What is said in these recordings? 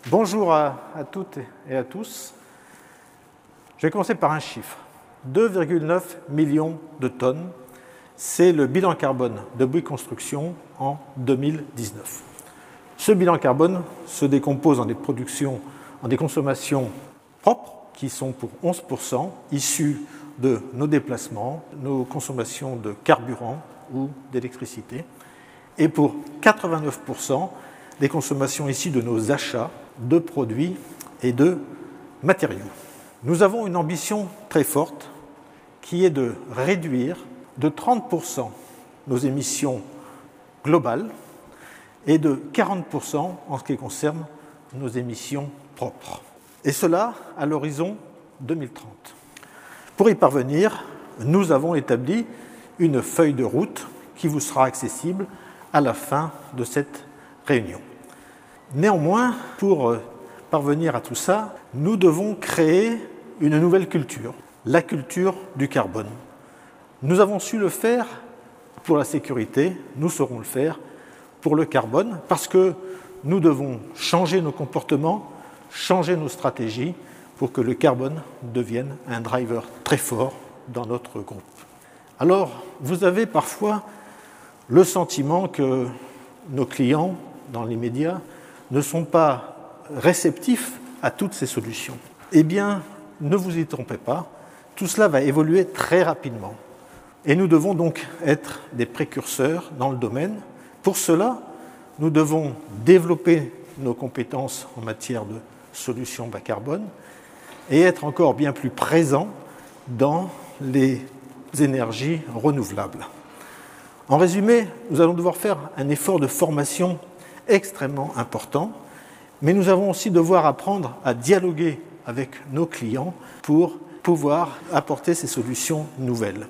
Bonjour à toutes et à tous. Je vais commencer par un chiffre. 2,9 millions de tonnes, c'est le bilan carbone de Bouygues Construction en 2019. Ce bilan carbone se décompose en des consommations propres, qui sont pour 11% issues de nos déplacements, nos consommations de carburant ou d'électricité, et pour 89% des consommations issues de nos achats de produits et de matériaux. Nous avons une ambition très forte qui est de réduire de 30% nos émissions globales et de 40% en ce qui concerne nos émissions propres. Et cela à l'horizon 2030. Pour y parvenir, nous avons établi une feuille de route qui vous sera accessible à la fin de cette réunion. Néanmoins, pour parvenir à tout ça, nous devons créer une nouvelle culture, la culture du carbone. Nous avons su le faire pour la sécurité, nous saurons le faire pour le carbone, parce que nous devons changer nos comportements, changer nos stratégies pour que le carbone devienne un driver très fort dans notre groupe. Alors, vous avez parfois le sentiment que nos clients, dans l'immédiat, ne sont pas réceptifs à toutes ces solutions. Eh bien, ne vous y trompez pas, tout cela va évoluer très rapidement. Et nous devons donc être des précurseurs dans le domaine. Pour cela, nous devons développer nos compétences en matière de solutions bas carbone et être encore bien plus présents dans les énergies renouvelables. En résumé, nous allons devoir faire un effort de formation extrêmement important, mais nous allons aussi devoir apprendre à dialoguer avec nos clients pour pouvoir apporter ces solutions nouvelles.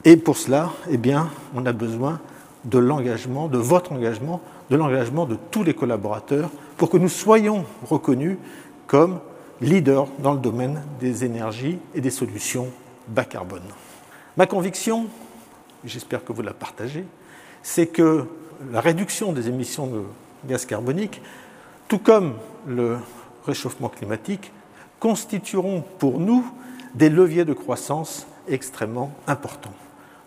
Et pour cela, eh bien, on a besoin de l'engagement, de votre engagement, de l'engagement de tous les collaborateurs pour que nous soyons reconnus comme leaders dans le domaine des énergies et des solutions bas carbone. Ma conviction, j'espère que vous la partagez, c'est que la réduction des émissions de gaz carbonique, tout comme le réchauffement climatique, constitueront pour nous des leviers de croissance extrêmement importants.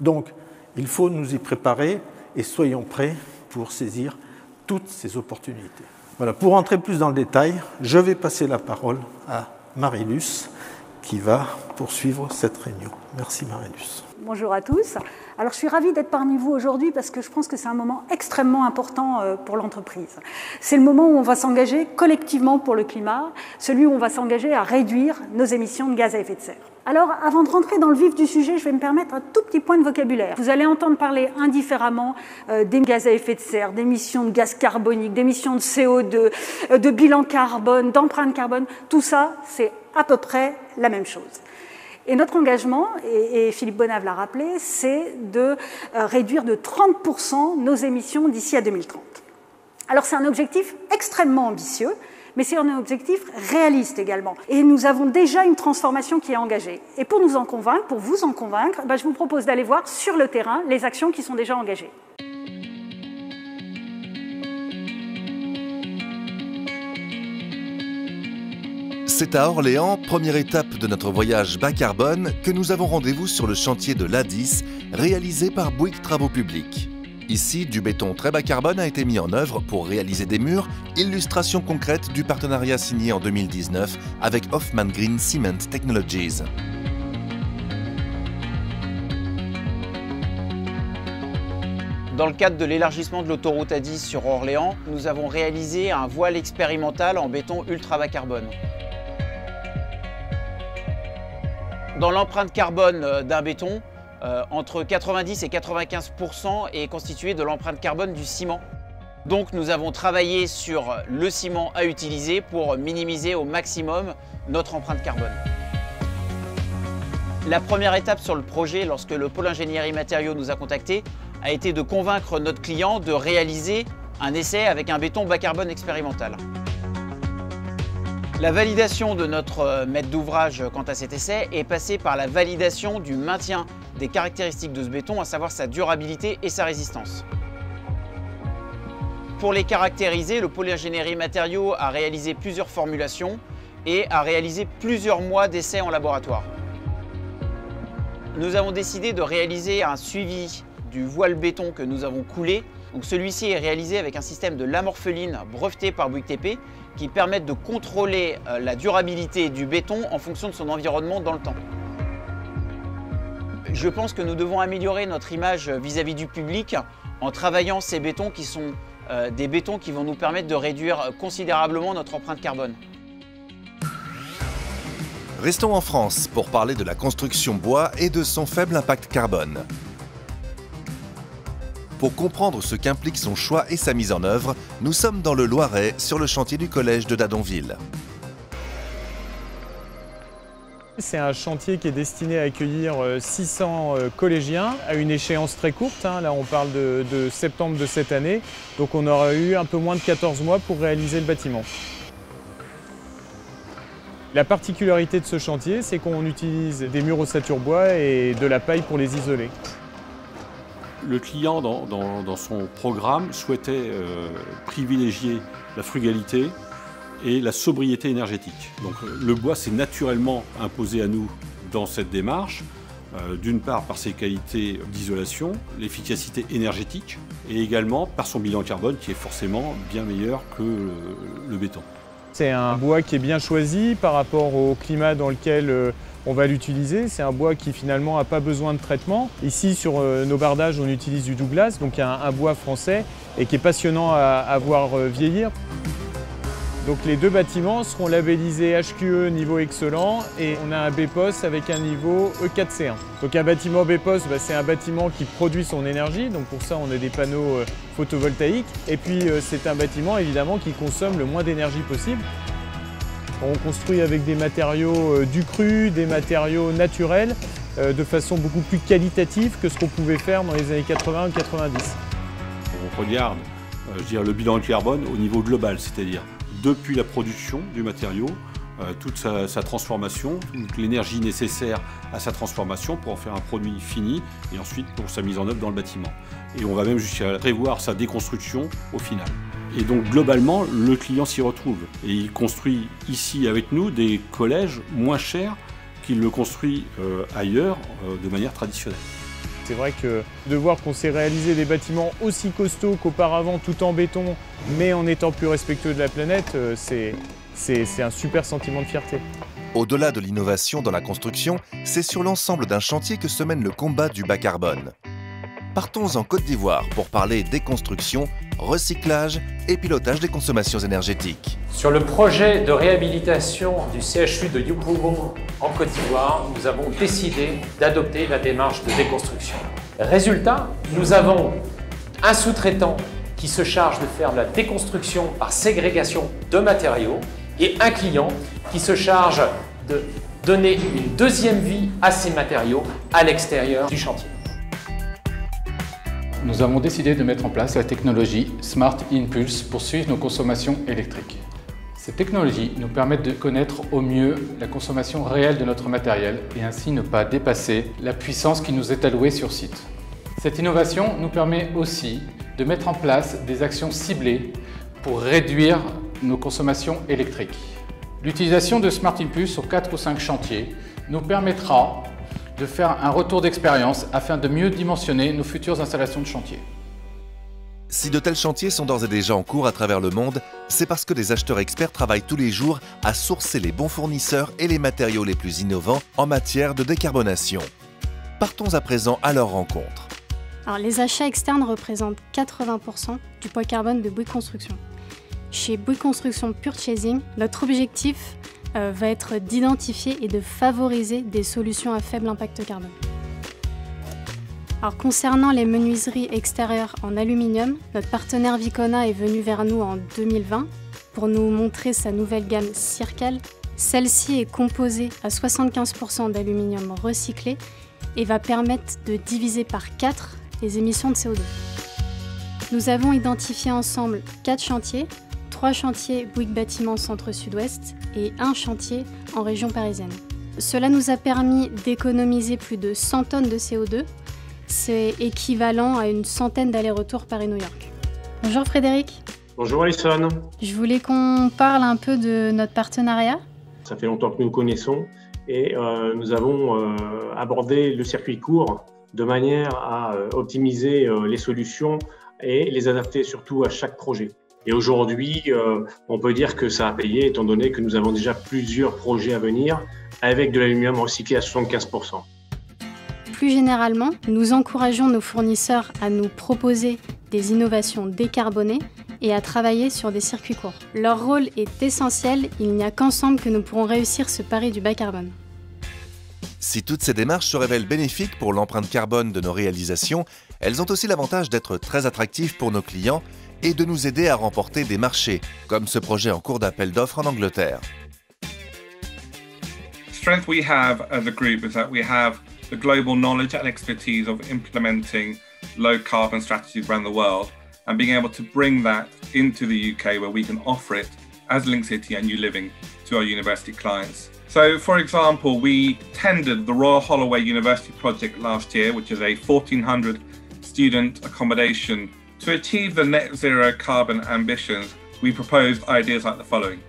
Donc, il faut nous y préparer et soyons prêts pour saisir toutes ces opportunités. Voilà, pour entrer plus dans le détail, je vais passer la parole à Marie-Luce qui va poursuivre cette réunion. Merci Marie-Luce. Bonjour à tous. Alors, je suis ravie d'être parmi vous aujourd'hui parce que je pense que c'est un moment extrêmement important pour l'entreprise. C'est le moment où on va s'engager collectivement pour le climat, celui où on va s'engager à réduire nos émissions de gaz à effet de serre. Alors, avant de rentrer dans le vif du sujet, je vais me permettre un tout petit point de vocabulaire. Vous allez entendre parler indifféremment des gaz à effet de serre, d'émissions de gaz carbonique, d'émissions de CO2, de bilan carbone, d'empreinte carbone. Tout ça, c'est à peu près la même chose. Et notre engagement, et Philippe Bonnave l'a rappelé, c'est de réduire de 30% nos émissions d'ici à 2030. Alors c'est un objectif extrêmement ambitieux, mais c'est un objectif réaliste également. Et nous avons déjà une transformation qui est engagée. Et pour nous en convaincre, pour vous en convaincre, je vous propose d'aller voir sur le terrain les actions qui sont déjà engagées. C'est à Orléans, première étape de notre voyage bas carbone, que nous avons rendez-vous sur le chantier de l'A10, réalisé par Bouygues Travaux Publics. Ici, du béton très bas carbone a été mis en œuvre pour réaliser des murs, illustration concrète du partenariat signé en 2019 avec Hoffman Green Cement Technologies. Dans le cadre de l'élargissement de l'autoroute A10 sur Orléans, nous avons réalisé un voile expérimental en béton ultra bas carbone. Dans l'empreinte carbone d'un béton, entre 90 et 95% est constitué de l'empreinte carbone du ciment. Donc nous avons travaillé sur le ciment à utiliser pour minimiser au maximum notre empreinte carbone. La première étape sur le projet, lorsque le pôle ingénierie matériaux nous a contactés, a été de convaincre notre client de réaliser un essai avec un béton bas carbone expérimental. La validation de notre maître d'ouvrage quant à cet essai est passée par la validation du maintien des caractéristiques de ce béton, à savoir sa durabilité et sa résistance. Pour les caractériser, le pôle ingénierie matériaux a réalisé plusieurs formulations et a réalisé plusieurs mois d'essais en laboratoire. Nous avons décidé de réaliser un suivi du voile béton que nous avons coulé. Donc celui-ci est réalisé avec un système de lames orphelines breveté par Bouygues TP qui permettent de contrôler la durabilité du béton en fonction de son environnement dans le temps. Je pense que nous devons améliorer notre image vis-à-vis du public en travaillant ces bétons qui sont des bétons qui vont nous permettre de réduire considérablement notre empreinte carbone. Restons en France pour parler de la construction bois et de son faible impact carbone. Pour comprendre ce qu'implique son choix et sa mise en œuvre, nous sommes dans le Loiret, sur le chantier du collège de Dadonville. C'est un chantier qui est destiné à accueillir 600 collégiens à une échéance très courte. Là, on parle de septembre de cette année. Donc on aura eu un peu moins de 14 mois pour réaliser le bâtiment. La particularité de ce chantier, c'est qu'on utilise des murs ossature bois et de la paille pour les isoler. Le client, dans son programme, souhaitait privilégier la frugalité et la sobriété énergétique. Donc le bois s'est naturellement imposé à nous dans cette démarche, d'une part par ses qualités d'isolation, l'efficacité énergétique, et également par son bilan carbone qui est forcément bien meilleur que le béton. C'est un bois qui est bien choisi par rapport au climat dans lequel on va l'utiliser. C'est un bois qui finalement n'a pas besoin de traitement. Ici sur nos bardages on utilise du Douglas, donc un bois français et qui est passionnant à voir vieillir. Donc les deux bâtiments seront labellisés HQE niveau excellent et on a un BPOS avec un niveau E4C1. Donc un bâtiment BPOS, c'est un bâtiment qui produit son énergie, donc pour ça on a des panneaux photovoltaïques. Et puis c'est un bâtiment évidemment qui consomme le moins d'énergie possible. On construit avec des matériaux du cru, des matériaux naturels, de façon beaucoup plus qualitative que ce qu'on pouvait faire dans les années 80 ou 90. On regarde le bilan carbone au niveau global, c'est-à-dire depuis la production du matériau, toute sa transformation, toute l'énergie nécessaire à sa transformation pour en faire un produit fini et ensuite pour sa mise en œuvre dans le bâtiment. Et on va même jusqu'à prévoir sa déconstruction au final. Et donc globalement, le client s'y retrouve. Et il construit ici avec nous des collèges moins chers qu'il le construit ailleurs de manière traditionnelle. C'est vrai que de voir qu'on s'est réalisé des bâtiments aussi costauds qu'auparavant, tout en béton, mais en étant plus respectueux de la planète, c'est un super sentiment de fierté. Au-delà de l'innovation dans la construction, c'est sur l'ensemble d'un chantier que se mène le combat du bas carbone. Partons en Côte d'Ivoire pour parler déconstruction, recyclage et pilotage des consommations énergétiques. Sur le projet de réhabilitation du CHU de Yopougon en Côte d'Ivoire, nous avons décidé d'adopter la démarche de déconstruction. Résultat, nous avons un sous-traitant qui se charge de faire de la déconstruction par ségrégation de matériaux et un client qui se charge de donner une deuxième vie à ces matériaux à l'extérieur du chantier. Nous avons décidé de mettre en place la technologie Smart Impulse pour suivre nos consommations électriques. Ces technologies nous permettent de connaître au mieux la consommation réelle de notre matériel et ainsi ne pas dépasser la puissance qui nous est allouée sur site. Cette innovation nous permet aussi de mettre en place des actions ciblées pour réduire nos consommations électriques. L'utilisation de Smart Impulse sur 4 ou 5 chantiers nous permettra de faire un retour d'expérience afin de mieux dimensionner nos futures installations de chantier. Si de tels chantiers sont d'ores et déjà en cours à travers le monde, c'est parce que des acheteurs experts travaillent tous les jours à sourcer les bons fournisseurs et les matériaux les plus innovants en matière de décarbonation. Partons à présent à leur rencontre. Alors, les achats externes représentent 80% du poids carbone de Bouygues Construction. Chez Bouygues Construction Purchasing, notre objectif va être d'identifier et de favoriser des solutions à faible impact carbone. Alors, concernant les menuiseries extérieures en aluminium, notre partenaire Vicona est venu vers nous en 2020 pour nous montrer sa nouvelle gamme Circal. Celle-ci est composée à 75% d'aluminium recyclé et va permettre de diviser par 4 les émissions de CO2. Nous avons identifié ensemble 4 chantiers, 3 chantiers Bouygues Bâtiment Centre-Sud-Ouest et 1 chantier en région parisienne. Cela nous a permis d'économiser plus de 100 tonnes de CO2. C'est équivalent à une centaine d'allers-retours Paris-New York. Bonjour Frédéric. Bonjour Alison. Je voulais qu'on parle un peu de notre partenariat. Ça fait longtemps que nous nous connaissons et nous avons abordé le circuit court de manière à optimiser les solutions et les adapter surtout à chaque projet. Et aujourd'hui, on peut dire que ça a payé étant donné que nous avons déjà plusieurs projets à venir avec de l'aluminium recyclé à 75%. Plus généralement, nous encourageons nos fournisseurs à nous proposer des innovations décarbonées et à travailler sur des circuits courts. Leur rôle est essentiel, il n'y a qu'ensemble que nous pourrons réussir ce pari du bas carbone. Si toutes ces démarches se révèlent bénéfiques pour l'empreinte carbone de nos réalisations, elles ont aussi l'avantage d'être très attractives pour nos clients et de nous aider à remporter des marchés, comme ce projet en cours d'appel d'offres en Angleterre. The strength we have as a group is that we have the global knowledge and expertise of implementing low carbon strategies around the world and being able to bring that into the UK where we can offer it as Link City and New Living to our university clients. So, for example, we tendered the Royal Holloway University project last year, which is a 1,400 student accommodation. To achieve the net zero carbon ambitions, we proposed ideas like the following.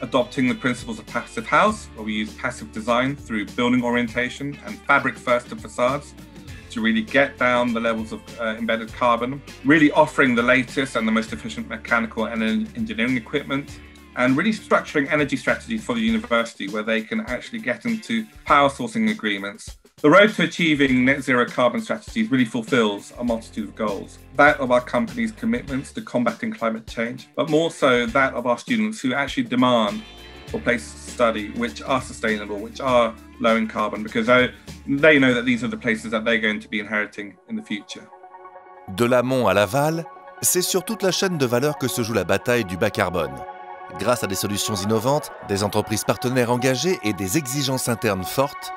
Adopting the principles of Passive House, where we use passive design through building orientation and fabric first to facades to really get down the levels of embedded carbon. Really offering the latest and the most efficient mechanical and engineering equipment. And really structuring energy strategies for the university where they can actually get into power sourcing agreements. The road to achieving net zero carbon strategies really fulfills a multitude of goals. That of our company's commitments to combating climate change, but more so that of our students who actually demand for places to study which are sustainable, which are low in carbon, because they know that these are the places that they're going to be inheriting in the future. De l'amont à l'aval, c'est sur toute la chaîne de valeur que se joue la bataille du bas carbone. Grâce à des solutions innovantes, des entreprises partenaires engagées et des exigences internes fortes,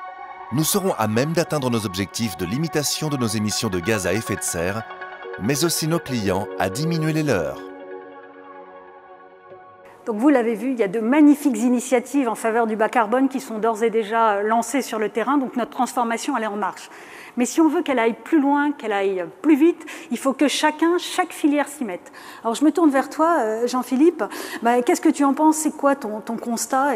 nous serons à même d'atteindre nos objectifs de limitation de nos émissions de gaz à effet de serre, mais aussi nos clients à diminuer les leurs. Donc vous l'avez vu, il y a de magnifiques initiatives en faveur du bas carbone qui sont d'ores et déjà lancées sur le terrain, donc notre transformation elle est en marche. Mais si on veut qu'elle aille plus loin, qu'elle aille plus vite, il faut que chaque filière s'y mette. Alors je me tourne vers toi, Jean-Philippe. Qu'est-ce que tu en penses? C'est quoi ton constat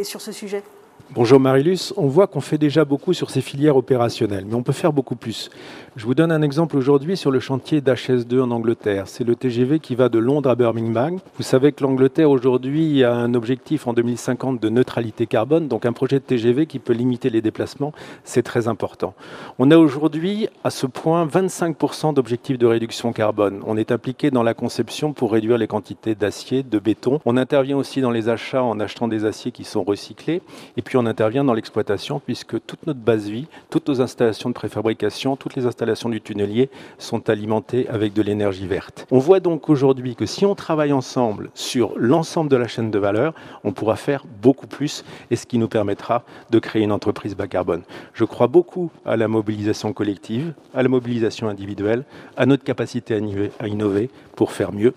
sur ce sujet? Bonjour Marilus, on voit qu'on fait déjà beaucoup sur ces filières opérationnelles, mais on peut faire beaucoup plus. Je vous donne un exemple aujourd'hui sur le chantier d'HS2 en Angleterre. C'est le TGV qui va de Londres à Birmingham. Vous savez que l'Angleterre aujourd'hui a un objectif en 2050 de neutralité carbone, donc un projet de TGV qui peut limiter les déplacements, c'est très important. On a aujourd'hui à ce point 25% d'objectifs de réduction carbone. On est impliqué dans la conception pour réduire les quantités d'acier, de béton. On intervient aussi dans les achats en achetant des aciers qui sont recyclés. Et puis on intervient dans l'exploitation puisque toute notre base vie, toutes nos installations de préfabrication, toutes les installations du tunnelier sont alimentées avec de l'énergie verte. On voit donc aujourd'hui que si on travaille ensemble sur l'ensemble de la chaîne de valeur, on pourra faire beaucoup plus et ce qui nous permettra de créer une entreprise bas carbone. Je crois beaucoup à la mobilisation collective, à la mobilisation individuelle, à notre capacité à innover pour faire mieux,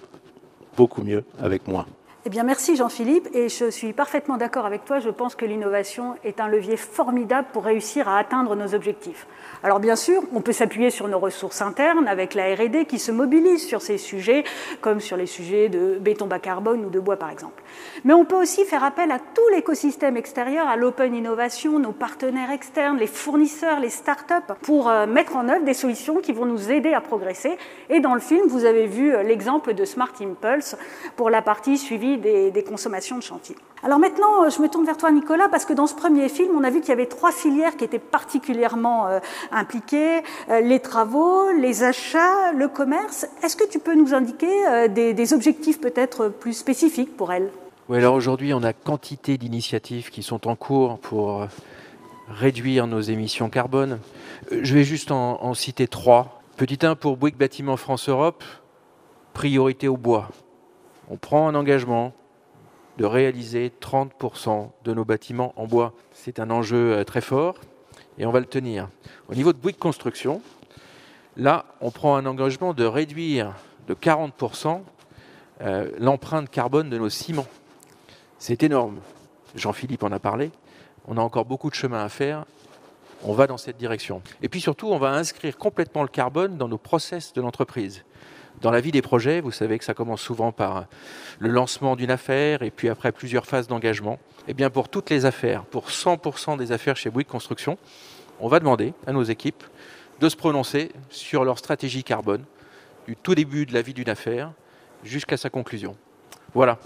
beaucoup mieux avec moins. Eh bien, merci Jean-Philippe, et je suis parfaitement d'accord avec toi. Je pense que l'innovation est un levier formidable pour réussir à atteindre nos objectifs. Alors bien sûr, on peut s'appuyer sur nos ressources internes avec la R&D qui se mobilise sur ces sujets, comme sur les sujets de béton bas carbone ou de bois par exemple. Mais on peut aussi faire appel à tout l'écosystème extérieur, à l'open innovation, nos partenaires externes, les fournisseurs, les startups, pour mettre en œuvre des solutions qui vont nous aider à progresser. Et dans le film, vous avez vu l'exemple de Smart Impulse pour la partie suivie des consommations de chantier. Alors maintenant, je me tourne vers toi Nicolas, parce que dans ce premier film, on a vu qu'il y avait 3 filières qui étaient particulièrement impliquées, les travaux, les achats, le commerce. Est-ce que tu peux nous indiquer des objectifs peut-être plus spécifiques pour elles? Oui, alors aujourd'hui, on a quantité d'initiatives qui sont en cours pour réduire nos émissions carbone. Je vais juste en citer 3. Petit 1 pour Bouygues Bâtiment France-Europe, priorité au bois. On prend un engagement de réaliser 30% de nos bâtiments en bois. C'est un enjeu très fort et on va le tenir. Au niveau de Bouygues Construction, là, on prend un engagement de réduire de 40% l'empreinte carbone de nos ciments. C'est énorme. Jean-Philippe en a parlé. On a encore beaucoup de chemin à faire. On va dans cette direction. Et puis surtout, on va inscrire complètement le carbone dans nos process de l'entreprise. Dans la vie des projets, vous savez que ça commence souvent par le lancement d'une affaire et puis après plusieurs phases d'engagement. Eh bien pour toutes les affaires, pour 100% des affaires chez Bouygues Construction, on va demander à nos équipes de se prononcer sur leur stratégie carbone, du tout début de la vie d'une affaire jusqu'à sa conclusion. Voilà.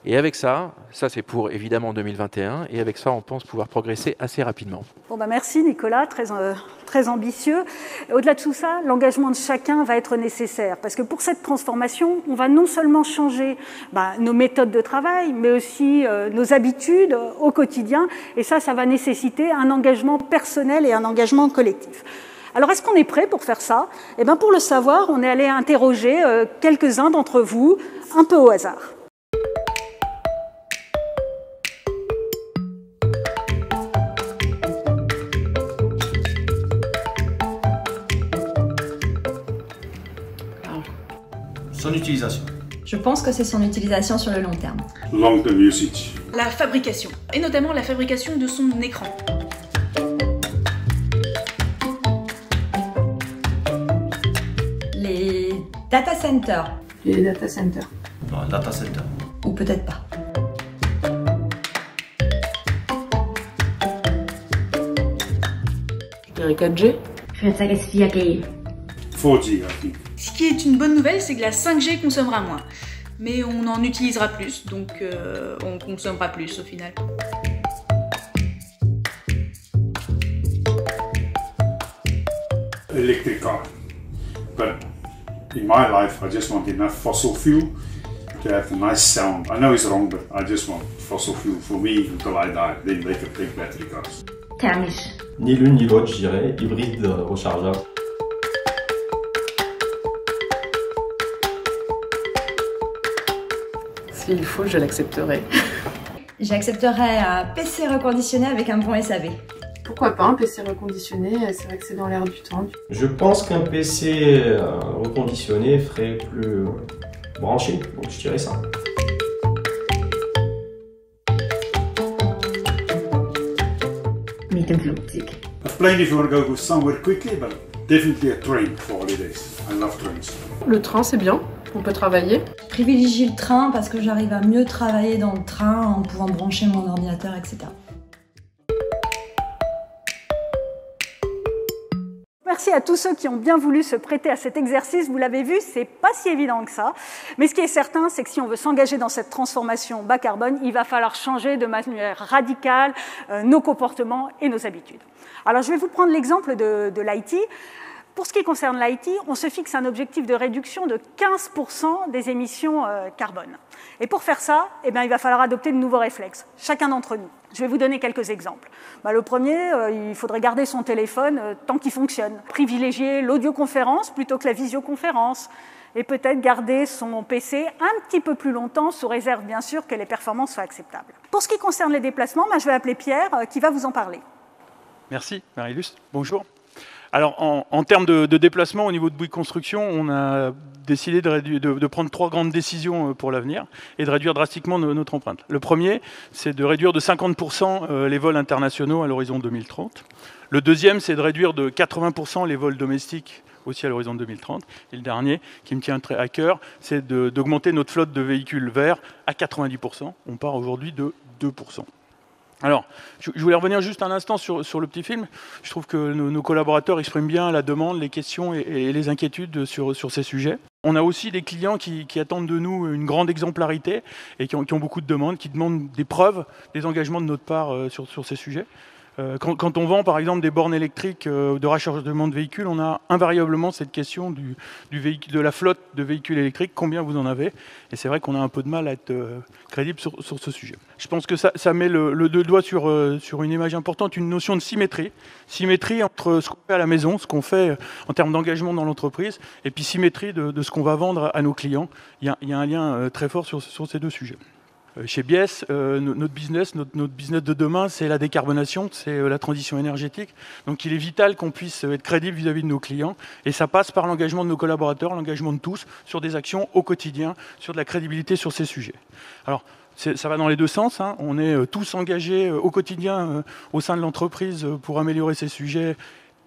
Et avec ça c'est pour évidemment 2021, et avec ça on pense pouvoir progresser assez rapidement. Bon merci Nicolas, très ambitieux. Au-delà de tout ça, l'engagement de chacun va être nécessaire, parce que pour cette transformation, on va non seulement changer nos méthodes de travail, mais aussi nos habitudes au quotidien, et ça va nécessiter un engagement personnel et un engagement collectif. Alors, est-ce qu'on est prêt pour faire ça ? Eh bien, pour le savoir, on est allé interroger quelques-uns d'entre vous, un peu au hasard. Son utilisation. Je pense que c'est son utilisation sur le long terme. Long term usage. La fabrication, et notamment la fabrication de son écran. Les data centers. Les data centers. Non, data center. Ou peut-être pas. Je dirais 4G. 4G, I think. Ce qui est une bonne nouvelle, c'est que la 5G consommera moins. Mais on en utilisera plus, donc on consommera plus au final. Electric car. But in my life, I just want enough fossil fuel to have a nice sound. I know it's wrong, but I just want fossil fuel for me until I die. Then they can take battery cars. Thermisch. Ni l'une ni l'autre, je dirais. Hybride rechargeable. S'il faut, je l'accepterai. J'accepterais un PC reconditionné avec un bon SAV. Pourquoi pas un PC reconditionné? C'est vrai que c'est dans l'air du temps. Je pense qu'un PC reconditionné ferait plus branché, donc je dirais ça. Mittelflugzeug. A plane if you want to go somewhere quickly, but definitely a train for holidays. I love trains. Le train, c'est bien. On peut travailler. Je privilégie le train parce que j'arrive à mieux travailler dans le train en pouvant brancher mon ordinateur, etc. Merci à tous ceux qui ont bien voulu se prêter à cet exercice. Vous l'avez vu, c'est pas si évident que ça. Mais ce qui est certain, c'est que si on veut s'engager dans cette transformation bas carbone, il va falloir changer de manière radicale nos comportements et nos habitudes. Alors, je vais vous prendre l'exemple de l'IT. Pour ce qui concerne l'IT, on se fixe un objectif de réduction de 15% des émissions carbone. Et pour faire ça, il va falloir adopter de nouveaux réflexes, chacun d'entre nous. Je vais vous donner quelques exemples. Le premier, il faudrait garder son téléphone tant qu'il fonctionne. Privilégier l'audioconférence plutôt que la visioconférence. Et peut-être garder son PC un petit peu plus longtemps, sous réserve bien sûr que les performances soient acceptables. Pour ce qui concerne les déplacements, je vais appeler Pierre qui va vous en parler. Merci Marie-Luce, bonjour. Alors, en termes de déplacement au niveau de Bouygues Construction, on a décidé de prendre 3 grandes décisions pour l'avenir et de réduire drastiquement notre empreinte. Le premier, c'est de réduire de 50% les vols internationaux à l'horizon 2030. Le deuxième, c'est de réduire de 80% les vols domestiques aussi à l'horizon 2030. Et le dernier, qui me tient très à cœur, c'est d'augmenter notre flotte de véhicules verts à 90%. On part aujourd'hui de 2%. Alors, je voulais revenir juste un instant sur le petit film. Je trouve que nos collaborateurs expriment bien la demande, les questions et les inquiétudes sur ces sujets. On a aussi des clients qui attendent de nous une grande exemplarité et qui ont beaucoup de demandes, qui demandent des preuves, des engagements de notre part sur ces sujets. Quand on vend par exemple des bornes électriques de rechargement de véhicules, on a invariablement cette question de la flotte de véhicules électriques, combien vous en avez? Et c'est vrai qu'on a un peu de mal à être crédible sur ce sujet. Je pense que ça met le doigt sur une image importante, une notion de symétrie. Symétrie entre ce qu'on fait à la maison, ce qu'on fait en termes d'engagement dans l'entreprise, et puis symétrie de ce qu'on va vendre à nos clients. Il y a un lien très fort sur ces deux sujets. Chez Biesse, notre business de demain, c'est la décarbonation, c'est la transition énergétique. Donc il est vital qu'on puisse être crédible vis-à-vis de nos clients. Et ça passe par l'engagement de nos collaborateurs, l'engagement de tous, sur des actions au quotidien, sur de la crédibilité sur ces sujets. Alors, ça va dans les deux sens. On est tous engagés au quotidien au sein de l'entreprise pour améliorer ces sujets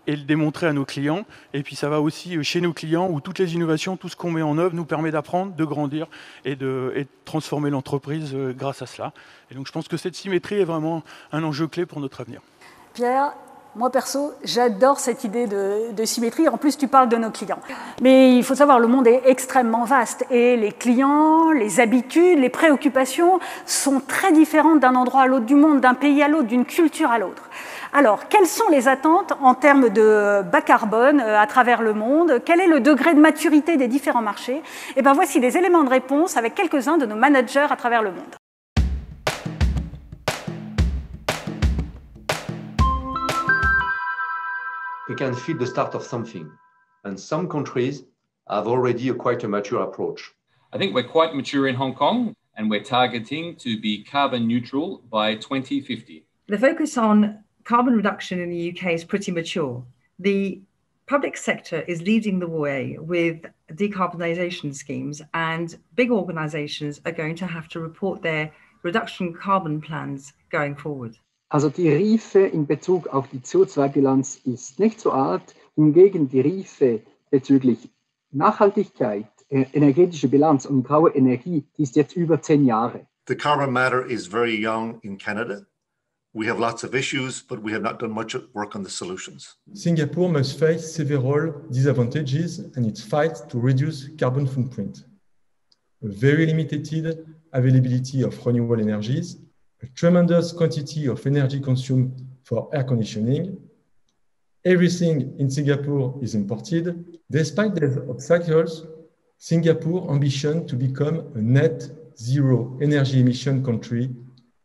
et le démontrer à nos clients. Et puis ça va aussi chez nos clients où toutes les innovations, tout ce qu'on met en œuvre nous permet d'apprendre, de grandir et de transformer l'entreprise grâce à cela. Et donc je pense que cette symétrie est vraiment un enjeu clé pour notre avenir. Pierre, moi perso, j'adore cette idée de symétrie. En plus, tu parles de nos clients. Mais il faut savoir, le monde est extrêmement vaste et les clients, les habitudes, les préoccupations sont très différentes d'un endroit à l'autre du monde, d'un pays à l'autre, d'une culture à l'autre. Alors, quelles sont les attentes en termes de bas carbone à travers le monde? Quel est le degré de maturité des différents marchés? Eh bien, voici des éléments de réponse avec quelques-uns de nos managers à travers le monde. We can feel the start of something, and some countries have already quite a mature approach. I think we're quite mature in Hong Kong, and we're targeting to be carbon neutral by 2050. The focus on carbon reduction in the UK is pretty mature. The public sector is leading the way with decarbonisation schemes, and big organisations are going to have to report their reduction carbon plans going forward. Also die Reife in Bezug auf die CO2-Bilanz ist nicht so alt, hingegen die Reife bezüglich Nachhaltigkeit, energetische Bilanz und graue Energie, die ist jetzt über 10 Jahre. The carbon matter is very young in Canada. We have lots of issues, but we have not done much work on the solutions. Singapore must face several disadvantages in its fight to reduce carbon footprint. A very limited availability of renewable energies, a tremendous quantity of energy consumed for air conditioning. Everything in Singapore is imported. Despite these obstacles, Singapore ambition to become a net zero energy emission country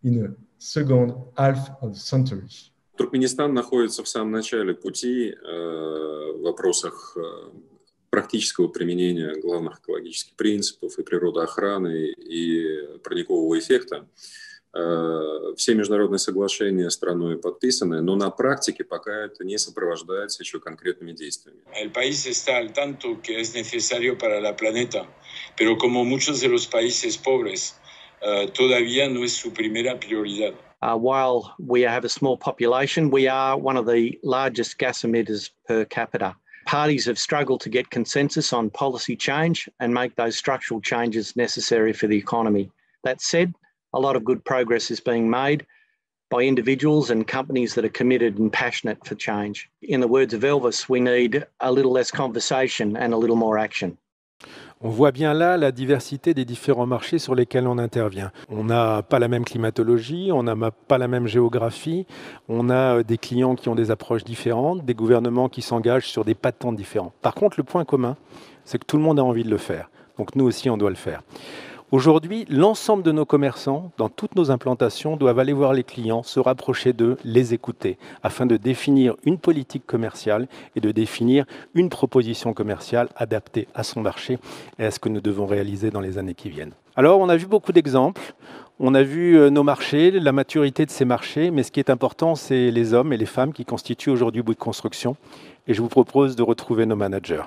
in a second half of the century. Туркменистан находится в самом начале пути в вопросах практического применения главных экологических принципов и природоохраны и парникового эффекта. Все международные соглашения страной подписаны, но на практике пока это не сопровождается еще конкретными действиями. El país está al tanto que es necesario para la planeta, pero como muchos de los países pobres, todavía no es su primera prioridad. While we have a small population, we are one of the largest gas emitters per capita. Parties have struggled to get consensus on policy change and make those structural changes necessary for the economy. That said, a lot of good progress is being made by individuals and companies that are committed and passionate for change. In the words of Elvis, we need a little less conversation and a little more action. On voit bien là la diversité des différents marchés sur lesquels on intervient. On n'a pas la même climatologie, on n'a pas la même géographie, on a des clients qui ont des approches différentes, des gouvernements qui s'engagent sur des patents différents. Par contre, le point commun, c'est que tout le monde a envie de le faire. Donc nous aussi, on doit le faire. Aujourd'hui, l'ensemble de nos commerçants, dans toutes nos implantations, doivent aller voir les clients, se rapprocher d'eux, les écouter, afin de définir une politique commerciale et de définir une proposition commerciale adaptée à son marché et à ce que nous devons réaliser dans les années qui viennent. Alors, on a vu beaucoup d'exemples, on a vu nos marchés, la maturité de ces marchés, mais ce qui est important, c'est les hommes et les femmes qui constituent aujourd'hui Bouygues Construction. Et je vous propose de retrouver nos managers.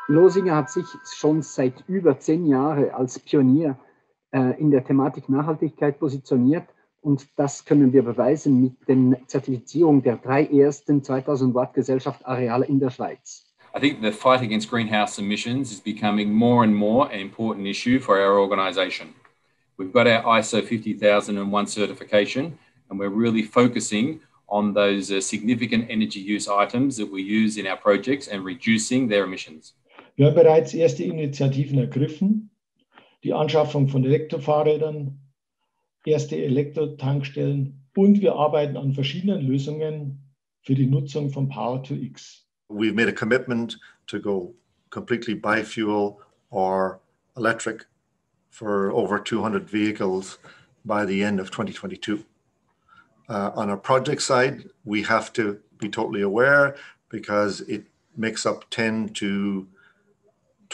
Losinger hat sich schon seit über 10 Jahren als Pionier in der Thematik Nachhaltigkeit positioniert und das können wir beweisen mit der Zertifizierung der 3 ersten 2000 Watt Gesellschaft-Areale in der Schweiz. I think the fight against greenhouse emissions is becoming more and more an important issue for our organisation. We've got our ISO 50001 certification and we're really focusing on those significant energy use items that we use in our projects and reducing their emissions. Wir haben bereits erste Initiativen ergriffen, die Anschaffung von Elektrofahrrädern, erste Elektrotankstellen und wir arbeiten an verschiedenen Lösungen für die Nutzung von Power-to-X. We've made a commitment to go completely biofuel or electric for over 200 vehicles by the end of 2022. On our project side, we have to be totally aware because it makes up 10 to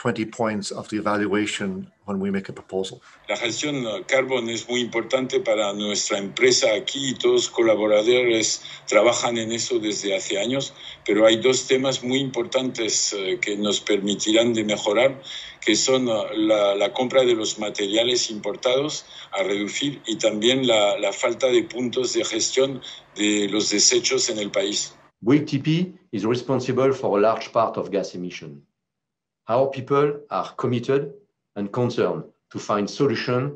20 points of the evaluation when we make a proposal. La gestión carbon es muy importante para nuestra empresa aquí y todos los colaboradores trabajan en eso desde hace años, pero hay dos temas muy importantes que nos permitirán de mejorar, que son la compra de los materiales importados a reducir y también la falta de puntos de gestión de los desechos en el país. Bouygues TP is responsible for a large part of gas emission. Our people are committed and concerned to find solutions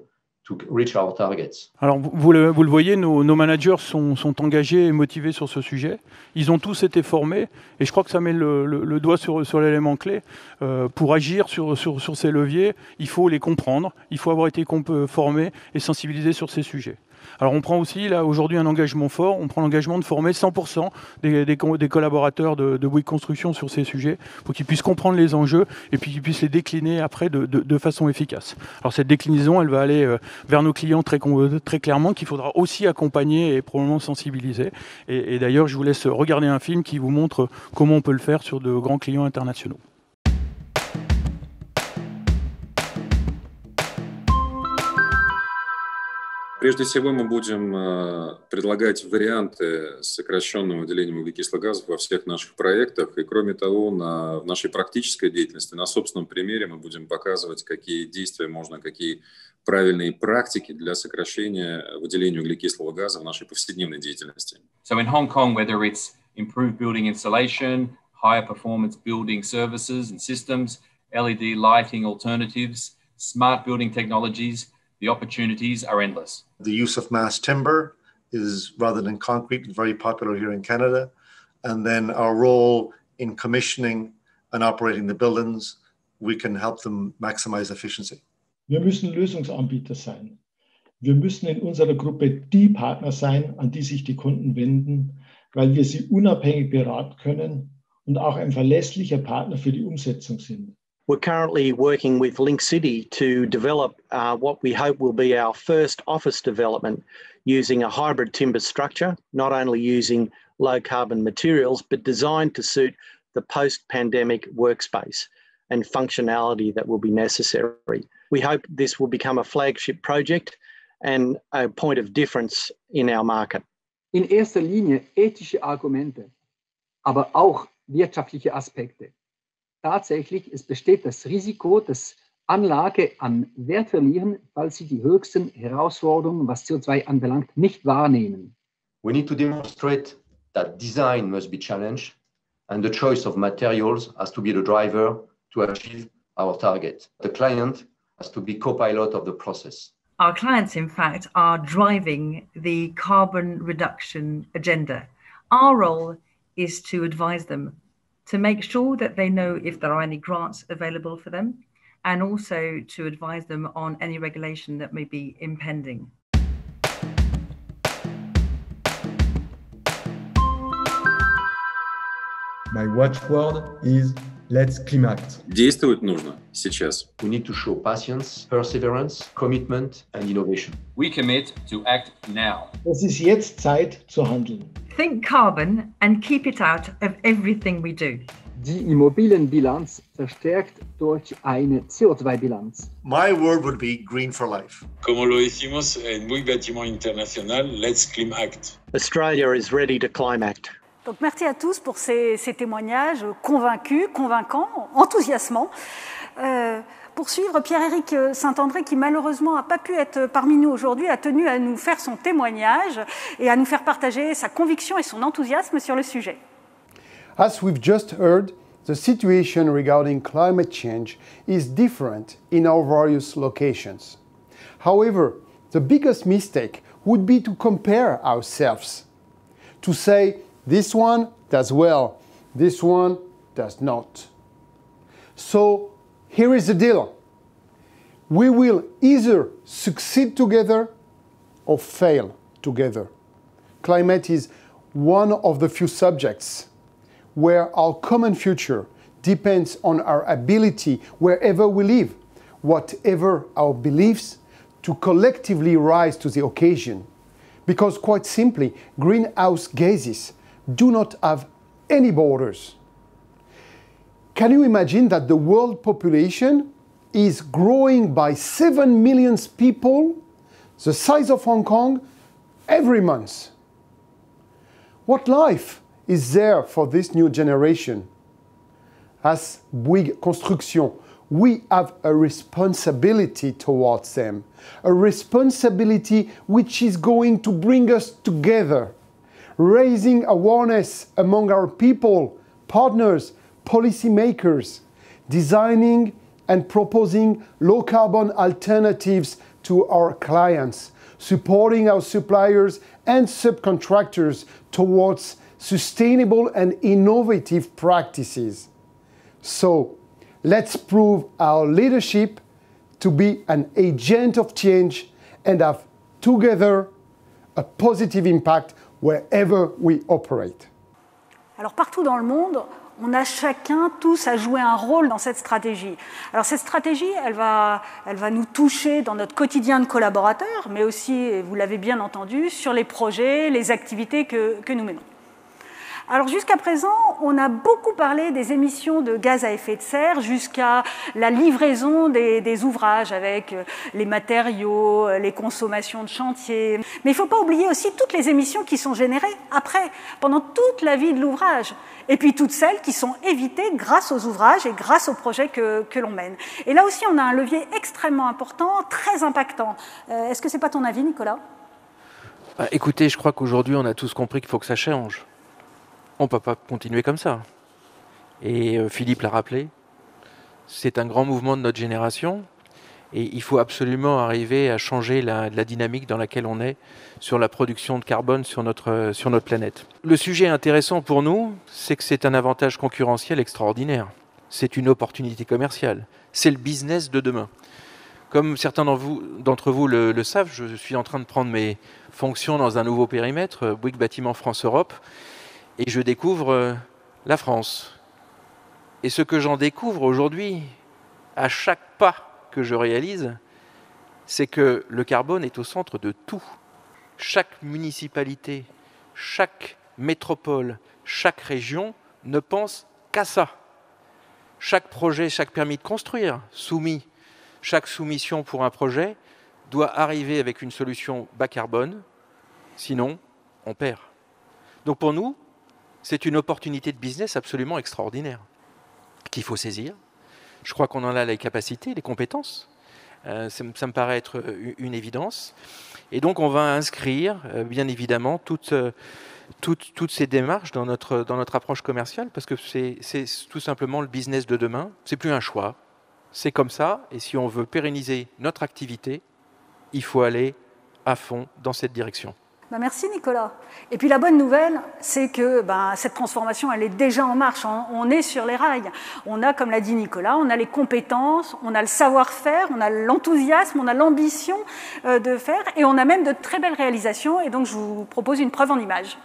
to reach our targets. Alors vous le voyez, nos managers sont engagés et motivés sur ce sujet. Ils ont tous été formés et je crois que ça met le doigt sur l'élément clé. Pour agir sur ces leviers, il faut les comprendre, il faut avoir été formé et sensibilisé sur ces sujets. Alors on prend aussi là aujourd'hui un engagement fort, on prend l'engagement de former 100% des collaborateurs de Bouygues Construction sur ces sujets pour qu'ils puissent comprendre les enjeux et puis qu'ils puissent les décliner après de façon efficace. Alors cette déclinaison, elle va aller vers nos clients très clairement, qu'il faudra aussi accompagner et probablement sensibiliser. Et d'ailleurs, je vous laisse regarder un film qui vous montre comment on peut le faire sur de grands clients internationaux. Прежде всего, мы будем предлагать варианты сокращенного выделения углекислых газов во всех наших проектах. И, кроме того, в нашей практической деятельности, на собственном примере мы будем показывать, какие действия можно, какие правильные практики для сокращения выделения углекислого газа в нашей повседневной деятельности. So in Hong Kong, whether it's improved building insulation, higher performance building services and systems, LED lighting alternatives, smart building technologies, the opportunities are endless. The use of mass timber is, rather than concrete, very popular here in Canada. And then our role in commissioning and operating the buildings, we can help them maximize efficiency. Wir müssen Lösungsanbieter sein. Wir müssen in unserer Gruppe die Partner sein, an die sich die Kunden wenden, weil wir sie unabhängig beraten können und auch ein verlässlicher Partner für die Umsetzung sind. We're currently working with Link City to develop what we hope will be our first office development using a hybrid timber structure, not only using low carbon materials, but designed to suit the post-pandemic workspace and functionality that will be necessary. We hope this will become a flagship project and a point of difference in our market. In erster Linie ethische Argumente, aber auch wirtschaftliche Aspekte. Tatsächlich, es besteht das Risiko, dass Anlage an Wert verlieren, falls sie die höchsten Herausforderungen, was CO2 anbelangt, nicht wahrnehmen. We need to demonstrate that design must be challenged and the choice of materials has to be the driver to achieve our target. The client has to be co-pilot of the process. Our clients, in fact, are driving the carbon reduction agenda. Our role is to advise them, to make sure that they know if there are any grants available for them, and also to advise them on any regulation that may be impending. My watchword is let's climate. Действовать нужно сейчас. We need to show patience, perseverance, commitment and innovation. We commit to act now. Es ist jetzt Zeit zu handeln. Think carbon and keep it out of everything we do. Die Immobilienbilanz verstärkt durch eine CO2-Bilanz. My word would be green for life. Como lo decimos en Bouygues Bâtiment International, let's Climact. Australia is ready to Climact. Donc merci à tous pour ces témoignages convaincus, convaincants, enthousiasmants. Pour suivre, Pierre-Éric Saint-André, qui malheureusement n'a pas pu être parmi nous aujourd'hui, a tenu à nous faire son témoignage et à nous faire partager sa conviction et son enthousiasme sur le sujet. As we've just heard, the situation regarding climate change is different in our various locations. However, the biggest mistake would be to compare ourselves, to say this one does well, this one does not. So here is the deal. We will either succeed together or fail together. Climate is one of the few subjects where our common future depends on our ability, wherever we live, whatever our beliefs, to collectively rise to the occasion. Because quite simply, greenhouse gases do not have any borders. Can you imagine that the world population is growing by 7 million people, the size of Hong Kong, every month? What life is there for this new generation? As Bouygues Construction, we have a responsibility towards them, a responsibility which is going to bring us together, raising awareness among our people, partners, policymakers, designing and proposing low-carbon alternatives to our clients, supporting our suppliers and subcontractors towards sustainable and innovative practices. So, let's prove our leadership to be an agent of change and have together a positive impact wherever we operate. Alors partout dans le monde, on a chacun, tous, à jouer un rôle dans cette stratégie. Alors cette stratégie, elle va nous toucher dans notre quotidien de collaborateurs, mais aussi, et vous l'avez bien entendu, sur les projets, les activités que nous menons. Alors jusqu'à présent, on a beaucoup parlé des émissions de gaz à effet de serre jusqu'à la livraison des ouvrages avec les matériaux, les consommations de chantier. Mais il ne faut pas oublier aussi toutes les émissions qui sont générées après, pendant toute la vie de l'ouvrage. Et puis toutes celles qui sont évitées grâce aux ouvrages et grâce aux projets que l'on mène. Et là aussi, on a un levier extrêmement important, très impactant. Est-ce que ce n'est pas ton avis, Nicolas ? Écoutez, je crois qu'aujourd'hui, on a tous compris qu'il faut que ça change. On ne peut pas continuer comme ça. Et Philippe l'a rappelé, c'est un grand mouvement de notre génération et il faut absolument arriver à changer la dynamique dans laquelle on est sur la production de carbone sur notre planète. Le sujet intéressant pour nous, c'est que c'est un avantage concurrentiel extraordinaire. C'est une opportunité commerciale. C'est le business de demain. Comme certains d'entre vous le savent, je suis en train de prendre mes fonctions dans un nouveau périmètre, Bouygues Bâtiment France-Europe, et je découvre la France. Et ce que j'en découvre aujourd'hui, à chaque pas que je réalise, c'est que le carbone est au centre de tout. Chaque municipalité, chaque métropole, chaque région ne pense qu'à ça. Chaque projet, chaque permis de construire soumis, chaque soumission pour un projet doit arriver avec une solution bas carbone, sinon on perd. Donc pour nous, c'est une opportunité de business absolument extraordinaire qu'il faut saisir. Je crois qu'on en a les capacités, les compétences. Ça me paraît être une évidence. Et donc on va inscrire, bien évidemment, toutes ces démarches dans notre approche commerciale, parce que c'est tout simplement le business de demain. C'est plus un choix. C'est comme ça. Et si on veut pérenniser notre activité, il faut aller à fond dans cette direction. Merci Nicolas. Et puis la bonne nouvelle, c'est que cette transformation, elle est déjà en marche. On est sur les rails. On a, comme l'a dit Nicolas, on a les compétences, on a le savoir-faire, on a l'enthousiasme, on a l'ambition de faire, et on a même de très belles réalisations. Et donc je vous propose une preuve en images.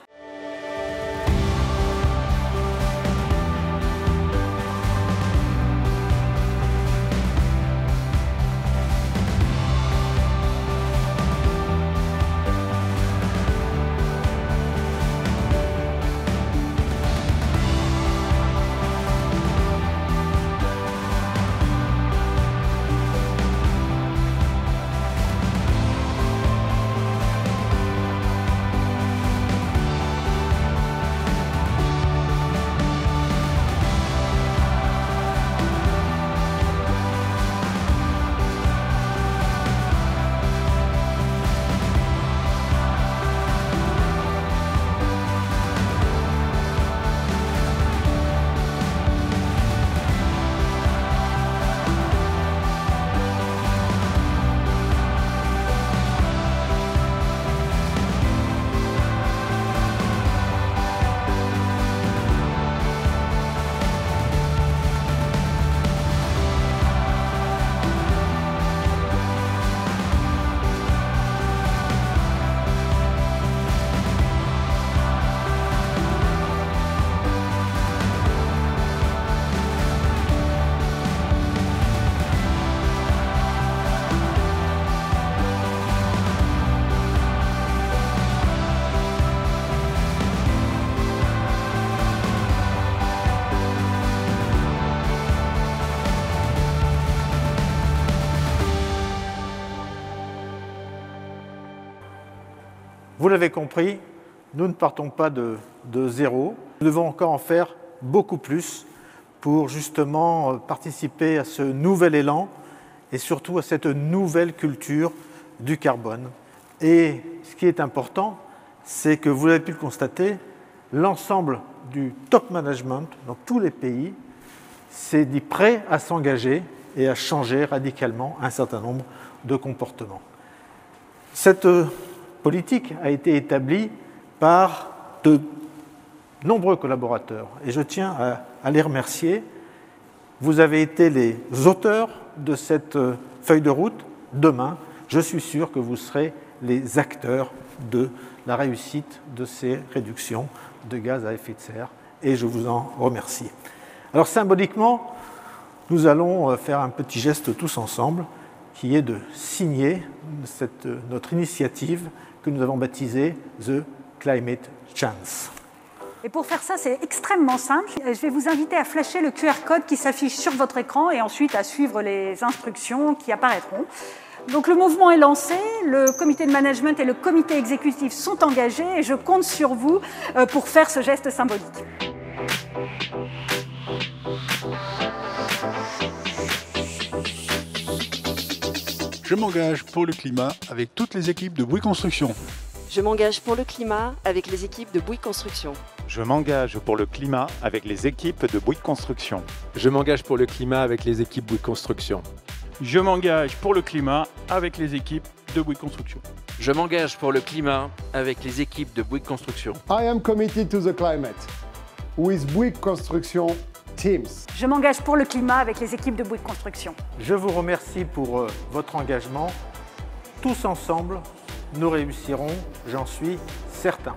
Vous l'avez compris, nous ne partons pas de zéro. Nous devons encore en faire beaucoup plus pour justement participer à ce nouvel élan et surtout à cette nouvelle culture du carbone. Et ce qui est important, c'est que vous avez pu le constater, l'ensemble du top management dans tous les pays s'est dit prêt à s'engager et à changer radicalement un certain nombre de comportements. Cette politique a été établie par de nombreux collaborateurs et je tiens à les remercier. Vous avez été les auteurs de cette feuille de route. Demain, je suis sûr que vous serez les acteurs de la réussite de ces réductions de gaz à effet de serre et je vous en remercie. Alors symboliquement, nous allons faire un petit geste tous ensemble qui est de signer notre initiative que nous avons baptisée The Climate Chance. Et pour faire ça, c'est extrêmement simple. Je vais vous inviter à flasher le QR code qui s'affiche sur votre écran et ensuite à suivre les instructions qui apparaîtront. Donc le mouvement est lancé, le comité de management et le comité exécutif sont engagés et je compte sur vous pour faire ce geste symbolique. Je m'engage pour le climat avec toutes les équipes de Bouygues Construction. Je m'engage pour le climat avec les équipes de Bouygues Construction. Je m'engage pour le climat avec les équipes de Bouygues Construction. Je m'engage pour le climat avec les équipes Bouygues Construction. Je m'engage pour le climat avec les équipes de Bouygues Construction. Je m'engage pour le climat avec les équipes de Bouygues Construction. I am committed to the climate with Bouygues Construction teams. Je m'engage pour le climat avec les équipes de Bouygues Construction. Je vous remercie pour votre engagement. Tous ensemble, nous réussirons, j'en suis certain.